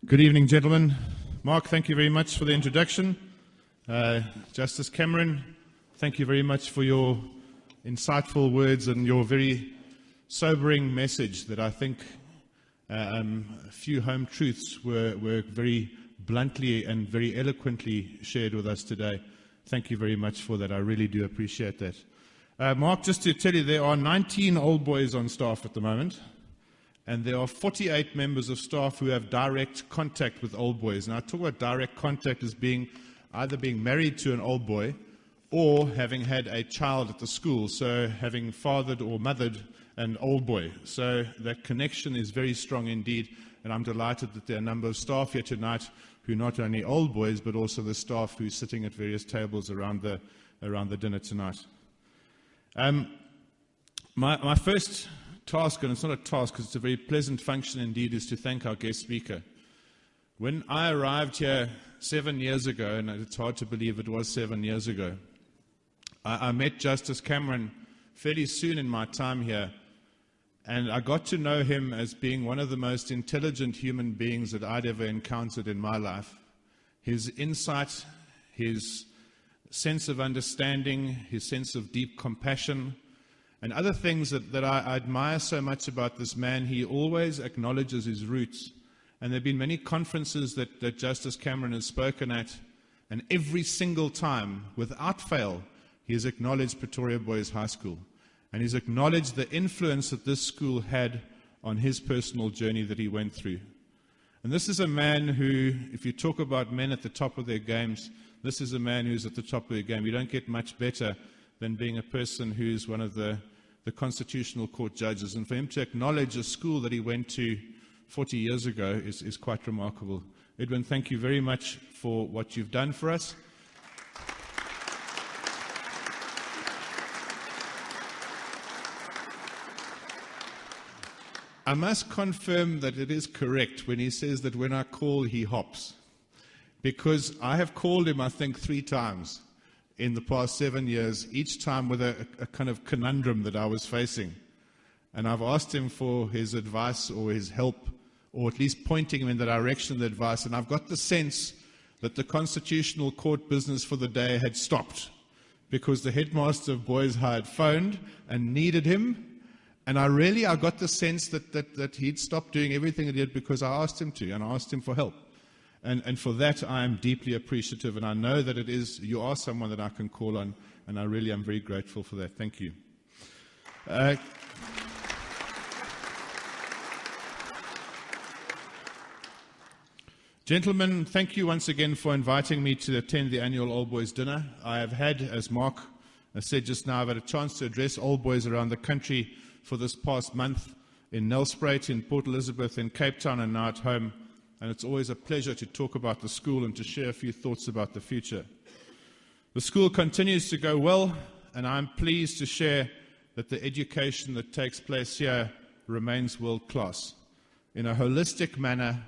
Good evening, gentlemen. Mark, thank you very much for the introduction. Justice Cameron, thank you very much for your insightful words and your very sobering message that I think a few home truths were very bluntly and very eloquently shared with us today. Thank you very much for that. I really do appreciate that. Mark, just to tell you, there are 19 old boys on staff at the moment. And there are 48 members of staff who have direct contact with old boys. And I talk about direct contact as being either being married to an old boy or having had a child at the school, so having fathered or mothered an old boy. So that connection is very strong indeed, and I'm delighted that there are a number of staff here tonight who are not only old boys, but also the staff who are sitting at various tables around the dinner tonight. My first task, and it's not a task because it's a very pleasant function indeed, is to thank our guest speaker. When I arrived here 7 years ago, and it's hard to believe it was 7 years ago, I met Justice Cameron fairly soon in my time here, and I got to know him as being one of the most intelligent human beings that I'd ever encountered in my life. His insight, his sense of understanding, his sense of deep compassion, and other things that I admire so much about this man. He always acknowledges his roots. And there have been many conferences that Justice Cameron has spoken at, and every single time, without fail, he has acknowledged Pretoria Boys High School. And he's acknowledged the influence that this school had on his personal journey that he went through. And this is a man who, if you talk about men at the top of their games, this is a man who's at the top of their game. You don't get much better than being a person who's one of the Constitutional Court judges. And for him to acknowledge a school that he went to 40 years ago is quite remarkable. Edwin, thank you very much for what you've done for us. I must confirm that it is correct when he says that when I call, he hops. Because I have called him, I think, 3 times in the past 7 years, each time with a kind of conundrum that I was facing. And I've asked him for his advice or his help, or at least pointing him in the direction of the advice. And I've got the sense that the Constitutional Court business for the day had stopped because the headmaster of Boys High had phoned and needed him. And I got the sense that he'd stopped doing everything he did because I asked him to, and I asked him for help. And for that, I am deeply appreciative, and I know that you are someone that I can call on, and I really am very grateful for that. Thank you. Gentlemen, thank you once again for inviting me to attend the annual Old Boys Dinner. I have had, as Mark said just now, I've had a chance to address old boys around the country for this past month in Nelspruit, in Port Elizabeth, in Cape Town, and now at home. And it's always a pleasure to talk about the school and to share a few thoughts about the future. The school continues to go well, and I'm pleased to share that the education that takes place here remains world-class in a holistic manner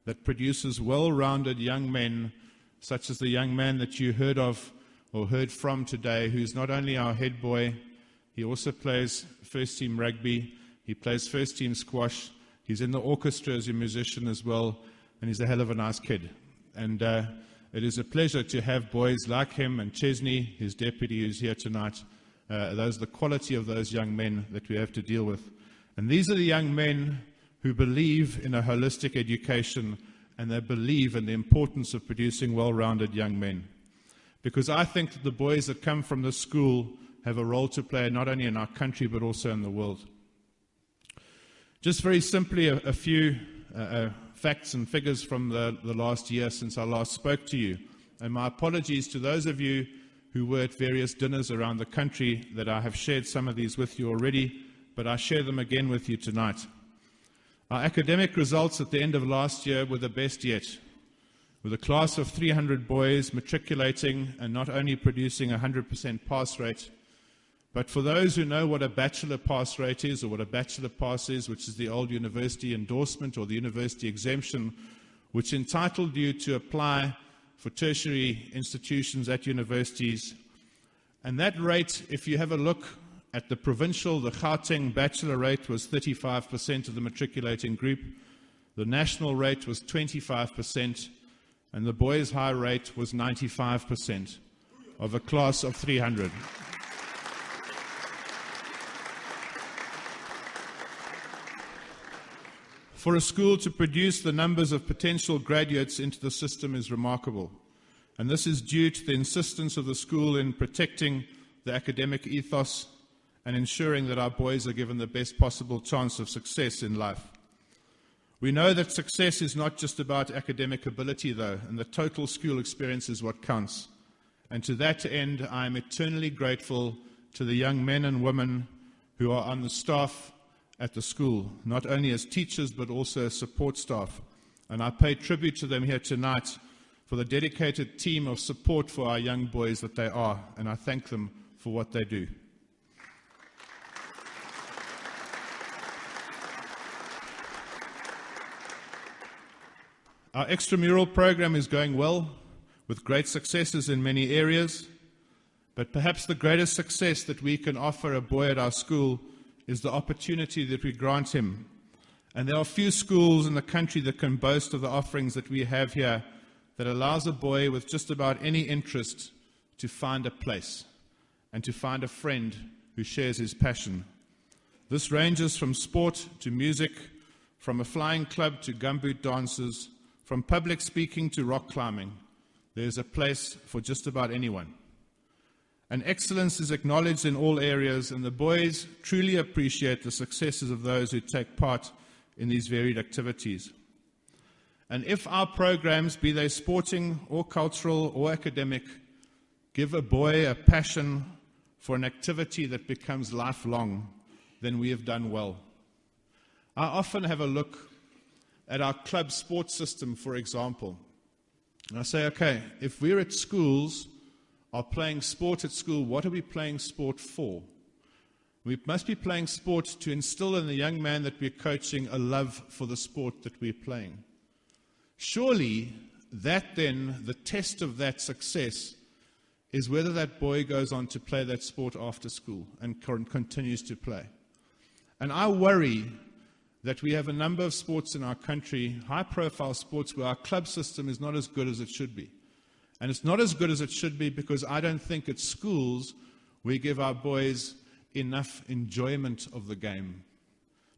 that produces well-rounded young men, such as the young man that you heard of or heard from today, who's not only our head boy, he also plays first-team rugby, he plays first-team squash, he's in the orchestra as a musician as well, and he's a hell of a nice kid. And it is a pleasure to have boys like him and Chesney, his deputy, who's here tonight. Those are the quality of those young men that we have to deal with. And these are the young men who believe in a holistic education, and they believe in the importance of producing well-rounded young men. Because I think that the boys that come from this school have a role to play not only in our country but also in the world. Just very simply, a few facts and figures from the last year since I last spoke to you. And my apologies to those of you who were at various dinners around the country that I have shared some of these with you already, but I share them again with you tonight. Our academic results at the end of last year were the best yet, with a class of 300 boys matriculating and not only producing a 100% pass rate, but for those who know what a bachelor pass rate is, or what a bachelor pass is, which is the old university endorsement or the university exemption, which entitled you to apply for tertiary institutions at universities. And that rate, if you have a look at the provincial, the Gauteng bachelor rate was 35% of the matriculating group. The national rate was 25%, and the boys' high rate was 95% of a class of 300. For a school to produce the numbers of potential graduates into the system is remarkable, and this is due to the insistence of the school in protecting the academic ethos and ensuring that our boys are given the best possible chance of success in life. We know that success is not just about academic ability, though, and the total school experience is what counts. And to that end, I am eternally grateful to the young men and women who are on the staff at the school, not only as teachers but also as support staff. And I pay tribute to them here tonight for the dedicated team of support for our young boys that they are, and I thank them for what they do. Our extramural program is going well, with great successes in many areas, but perhaps the greatest success that we can offer a boy at our school is the opportunity that we grant him. And there are few schools in the country that can boast of the offerings that we have here that allows a boy with just about any interest to find a place and to find a friend who shares his passion. This ranges from sport to music, from a flying club to gumboot dances, from public speaking to rock climbing. There's a place for just about anyone. And excellence is acknowledged in all areas, and the boys truly appreciate the successes of those who take part in these varied activities. And if our programs, be they sporting or cultural or academic, give a boy a passion for an activity that becomes lifelong, then we have done well. I often have a look at our club sports system, for example, and I say, okay, if we're at schools, are playing sport at school, what are we playing sport for? We must be playing sport to instill in the young man that we're coaching a love for the sport that we're playing. Surely, that then, the test of that success is whether that boy goes on to play that sport after school and continues to play. And I worry that we have a number of sports in our country, high-profile sports, where our club system is not as good as it should be. And it's not as good as it should be because I don't think at schools we give our boys enough enjoyment of the game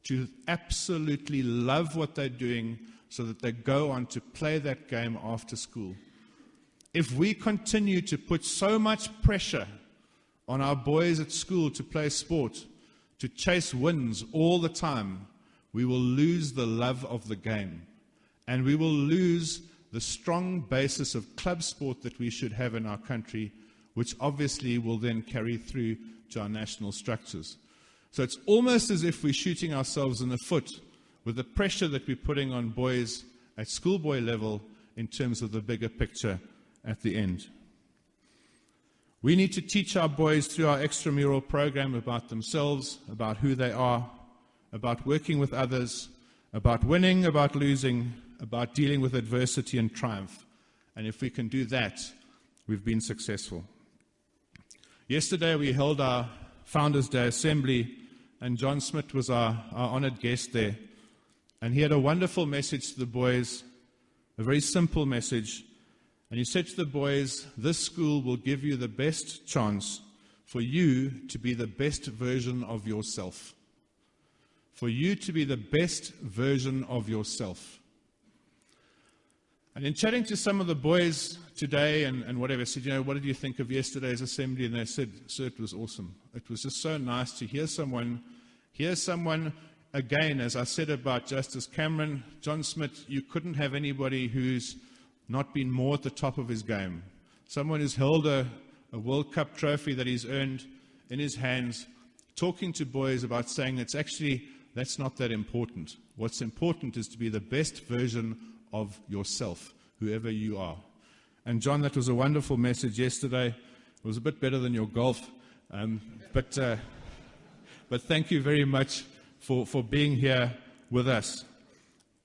to absolutely love what they're doing so that they go on to play that game after school. If we continue to put so much pressure on our boys at school to play sport, to chase wins all the time, we will lose the love of the game, and we will lose the strong basis of club sport that we should have in our country, which obviously will then carry through to our national structures. So it's almost as if we're shooting ourselves in the foot with the pressure that we're putting on boys at schoolboy level in terms of the bigger picture at the end. We need to teach our boys through our extramural program about themselves, about who they are, about working with others, about winning, about losing, about dealing with adversity and triumph. And if we can do that, we've been successful. Yesterday we held our Founders' Day Assembly, and John Smith was our honored guest there. And he had a wonderful message to the boys, a very simple message. And he said to the boys, this school will give you the best chance for you to be the best version of yourself. For you to be the best version of yourself. And in chatting to some of the boys today and whatever, I said, what did you think of yesterday's assembly? And they said, sir, it was awesome. It was just so nice to hear someone, again, as I said about Justice Cameron, John Smith, you couldn't have anybody who's not been more at the top of his game. Someone who's held a World Cup trophy that he's earned in his hands, talking to boys about saying that's not that important. What's important is to be the best version of yourself, whoever you are. And John, that was a wonderful message yesterday. It was a bit better than your golf, but thank you very much for being here with us.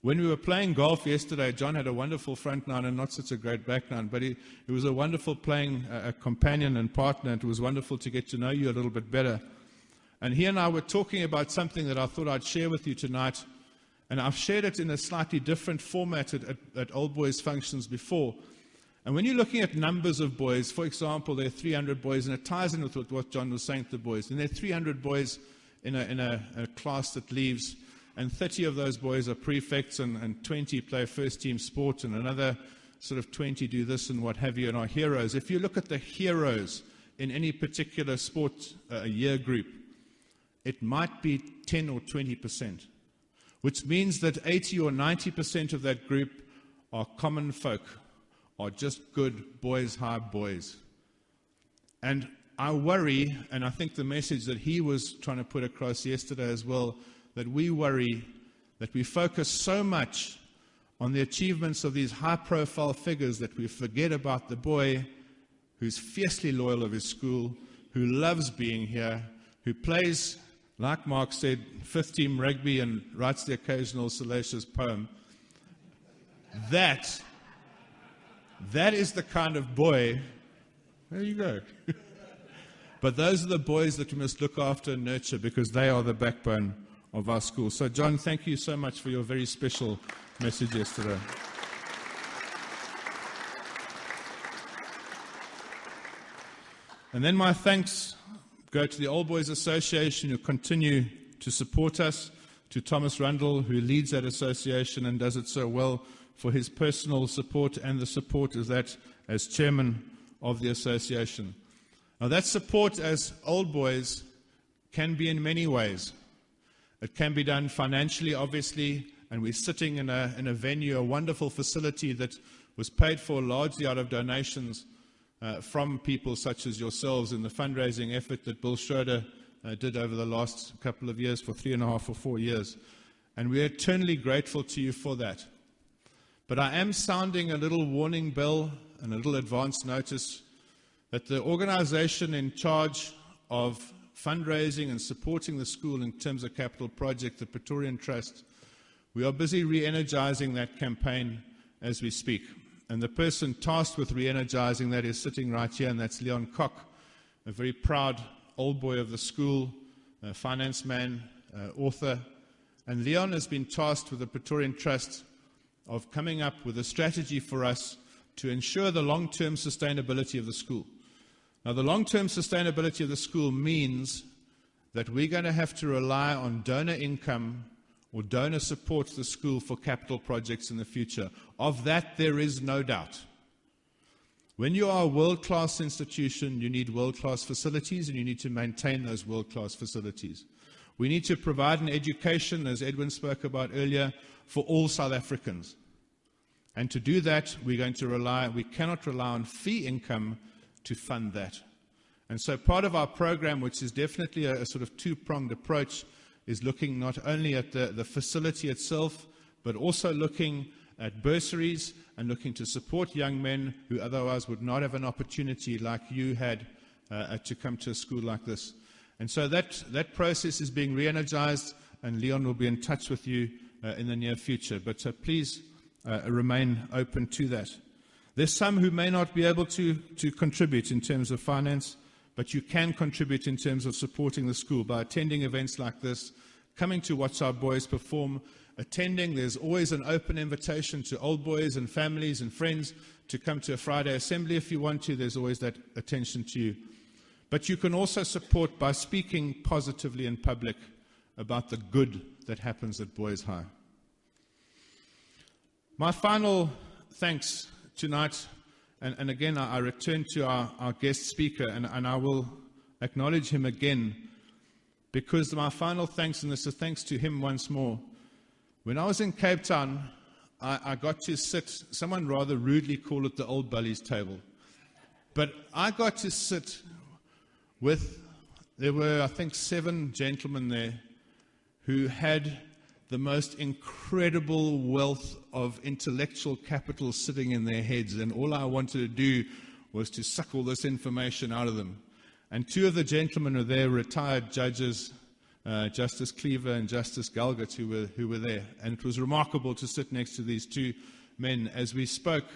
When we were playing golf yesterday, John had a wonderful front nine and not such a great back nine, but he was a wonderful playing companion and partner, and it was wonderful to get to know you a little bit better. And he and I were talking about something that I thought I'd share with you tonight. And I've shared it in a slightly different format at Old Boys functions before. And when you're looking at numbers of boys, for example, there are 300 boys, and it ties in with what John was saying to the boys. And there are 300 boys in a class that leaves, and 30 of those boys are prefects, and 20 play first team sport, and another sort of 20 do this and what have you, and are heroes. If you look at the heroes in any particular sport year group, it might be 10 or 20%, which means that 80 or 90% of that group are common folk, are just good boys, high boys. And I worry, and I think the message that he was trying to put across yesterday as well, that we worry that we focus so much on the achievements of these high-profile figures that we forget about the boy who's fiercely loyal of his school, who loves being here, who plays, like Mark said, fifth team rugby and writes the occasional salacious poem. That is the kind of boy. There you go. But those are the boys that we must look after and nurture, because they are the backbone of our school. So, John, thank you so much for your very special message yesterday. And then my thanks go to the Old Boys Association, who continue to support us, to Thomas Rundle, who leads that association and does it so well, for his personal support and the support of that as chairman of the association. Now, that support as Old Boys can be in many ways. It can be done financially, obviously, and we're sitting in a venue, a wonderful facility that was paid for largely out of donations from people such as yourselves in the fundraising effort that Bill Schroeder did over the last couple of years, for 3.5 or 4 years. And we're eternally grateful to you for that. But I am sounding a little warning bell and a little advance notice that the organization in charge of fundraising and supporting the school in terms of capital project, the Praetorian Trust, we are busy re-energizing that campaign as we speak. And the person tasked with re-energizing that is sitting right here, and that's Leon Koch, a very proud old boy of the school, a finance man, author. And Leon has been tasked with the Praetorian Trust of coming up with a strategy for us to ensure the long-term sustainability of the school. Now, the long-term sustainability of the school means that we're going to have to rely on donor income or donor support to the school for capital projects in the future. Of that, there is no doubt. When you are a world-class institution, you need world-class facilities, and you need to maintain those world-class facilities. We need to provide an education, as Edwin spoke about earlier, for all South Africans. And to do that, we cannot rely on fee income to fund that. And so part of our program, which is definitely a sort of two-pronged approach, is looking not only at the facility itself, but also looking at bursaries and looking to support young men who otherwise would not have an opportunity like you had to come to a school like this. And so that process is being re-energized, and Leon will be in touch with you in the near future. But please remain open to that. There's some who may not be able to contribute in terms of finance, but you can contribute in terms of supporting the school by attending events like this, coming to watch our boys perform, attending. There's always an open invitation to old boys and families and friends to come to a Friday assembly if you want to. There's always that attention to you. But you can also support by speaking positively in public about the good that happens at Boys High. My final thanks tonight, and again I return to our guest speaker, and I will acknowledge him again, because my final thanks, and this is thanks to him once more. When I was in Cape Town, I got to sit, someone rather rudely called it the old bullies table, but I got to sit there were I think 7 gentlemen there who had the most incredible wealth of intellectual capital sitting in their heads, and all I wanted to do was to suck all this information out of them. And 2 of the gentlemen were there, retired judges, Justice Cleaver and Justice Galgut, who were there. And it was remarkable to sit next to these 2 men as we spoke,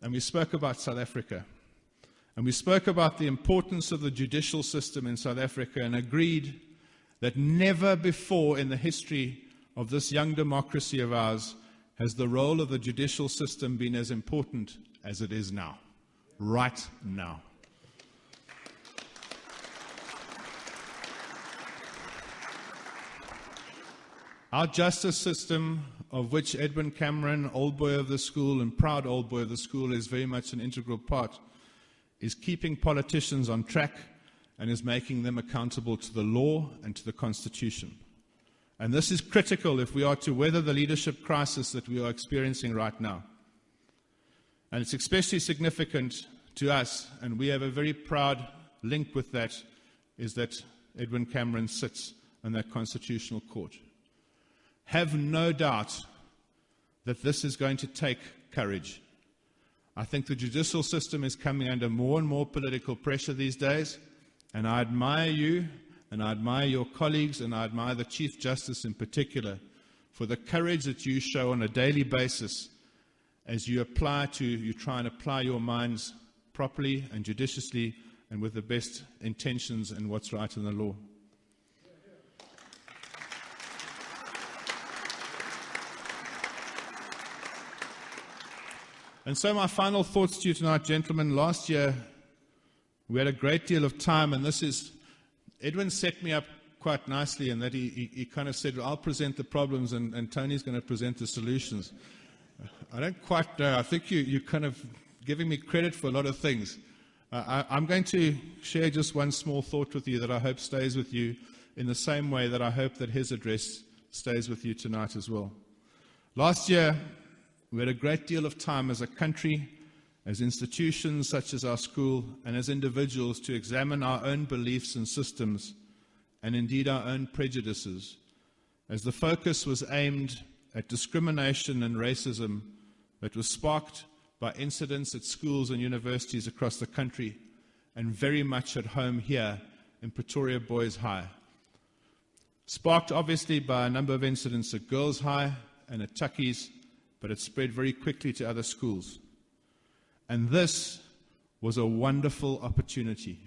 and we spoke about South Africa. And we spoke about the importance of the judicial system in South Africa, and agreed that never before in the history of this young democracy of ours has the role of the judicial system been as important as it is now, right now. Our justice system, of which Edwin Cameron, old boy of the school and proud old boy of the school, is very much an integral part, is keeping politicians on track and is making them accountable to the law and to the Constitution. And this is critical if we are to weather the leadership crisis that we are experiencing right now. And it's especially significant to us, and we have a very proud link with that, is that Edwin Cameron sits on that Constitutional Court. Have no doubt that this is going to take courage. I think the judicial system is coming under more and more political pressure these days, and I admire you, and I admire your colleagues, and I admire the Chief Justice in particular for the courage that you show on a daily basis as you try and apply your minds properly and judiciously and with the best intentions and what's right in the law. And so my final thoughts to you tonight, gentlemen. Last year, we had a great deal of time, and Edwin set me up quite nicely in that he kind of said, well, I'll present the problems and Tony's going to present the solutions. I don't quite know. I think you're kind of giving me credit for a lot of things. I'm going to share just one small thought with you that I hope stays with you in the same way that I hope that his address stays with you tonight as well. Last year, we had a great deal of time as a country, as institutions such as our school, and as individuals to examine our own beliefs and systems, and indeed our own prejudices, as the focus was aimed at discrimination and racism that was sparked by incidents at schools and universities across the country, and very much at home here in Pretoria Boys High. Sparked obviously by a number of incidents at Girls High and at Tuckies, but it spread very quickly to other schools. And this was a wonderful opportunity.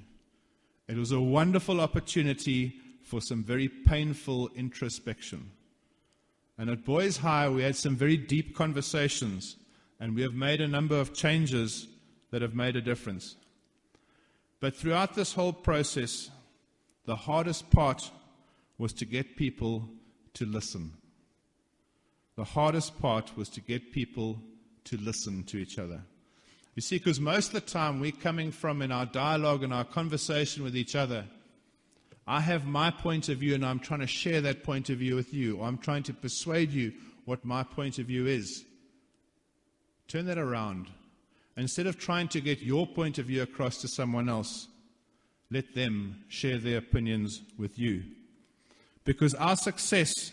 It was a wonderful opportunity for some very painful introspection. And at Boys High, we had some very deep conversations, and we have made a number of changes that have made a difference. But throughout this whole process, the hardest part was to get people to listen. The hardest part was to get people to listen to each other. You see, because most of the time we're coming from in our dialogue and our conversation with each other, I have my point of view and I'm trying to share that point of view with you, or I'm trying to persuade you what my point of view is. Turn that around. Instead of trying to get your point of view across to someone else, let them share their opinions with you. Because our success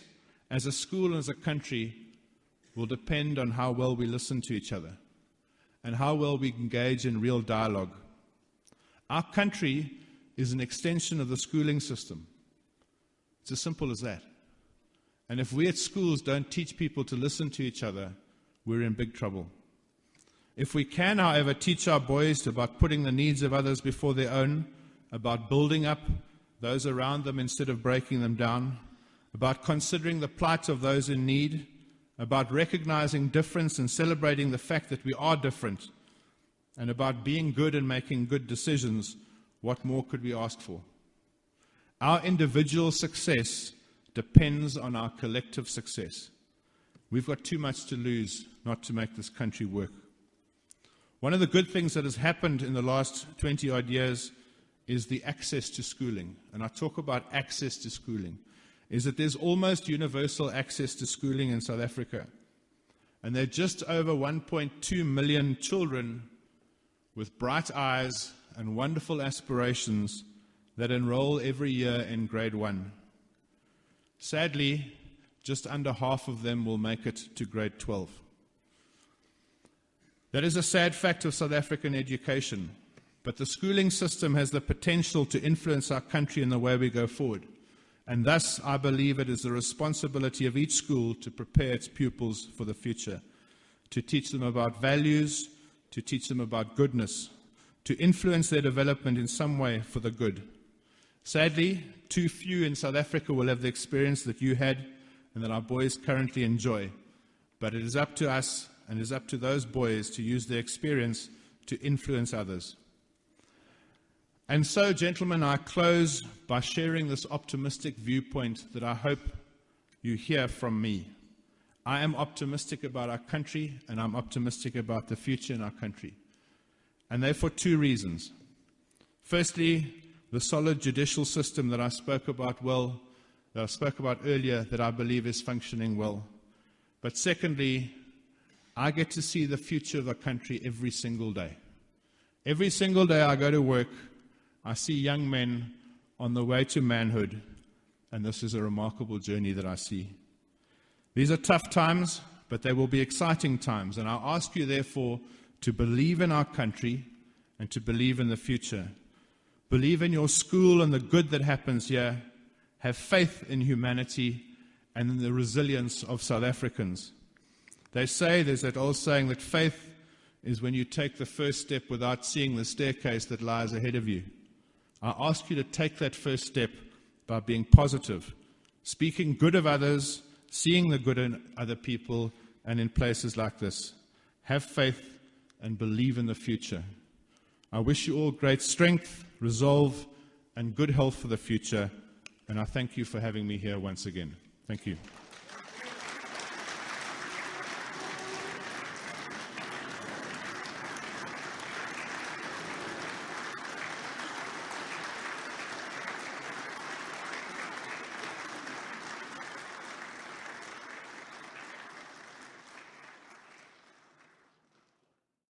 as a school and as a country will depend on how well we listen to each other and how well we engage in real dialogue. Our country is an extension of the schooling system. It's as simple as that. And if we at schools don't teach people to listen to each other, we're in big trouble. If we can, however, teach our boys about putting the needs of others before their own, about building up those around them instead of breaking them down, about considering the plight of those in need, about recognizing difference and celebrating the fact that we are different, and about being good and making good decisions, what more could we ask for? Our individual success depends on our collective success. We've got too much to lose not to make this country work. One of the good things that has happened in the last 20-odd years is the access to schooling. And I talk about access to schooling. Is that there's almost universal access to schooling in South Africa. And there are just over 1.2 million children with bright eyes and wonderful aspirations that enroll every year in grade 1. Sadly, just under half of them will make it to grade 12. That is a sad fact of South African education, but the schooling system has the potential to influence our country in the way we go forward. And thus, I believe it is the responsibility of each school to prepare its pupils for the future, to teach them about values, to teach them about goodness, to influence their development in some way for the good. Sadly, too few in South Africa will have the experience that you had and that our boys currently enjoy. But it is up to us, and it is up to those boys to use their experience to influence others. And so, gentlemen, I close by sharing this optimistic viewpoint that I hope you hear from me. I am optimistic about our country, and I'm optimistic about the future in our country. And they're for two reasons. Firstly, the solid judicial system that I spoke about earlier, that I believe is functioning well. But secondly, I get to see the future of the country every single day. Every single day I go to work, I see young men on the way to manhood, and this is a remarkable journey that I see. These are tough times, but they will be exciting times, and I ask you, therefore, to believe in our country and to believe in the future. Believe in your school and the good that happens here. Have faith in humanity and in the resilience of South Africans. They say, there's that old saying that faith is when you take the first step without seeing the staircase that lies ahead of you. I ask you to take that first step by being positive, speaking good of others, seeing the good in other people and in places like this. Have faith and believe in the future. I wish you all great strength, resolve, and good health for the future, and I thank you for having me here once again. Thank you.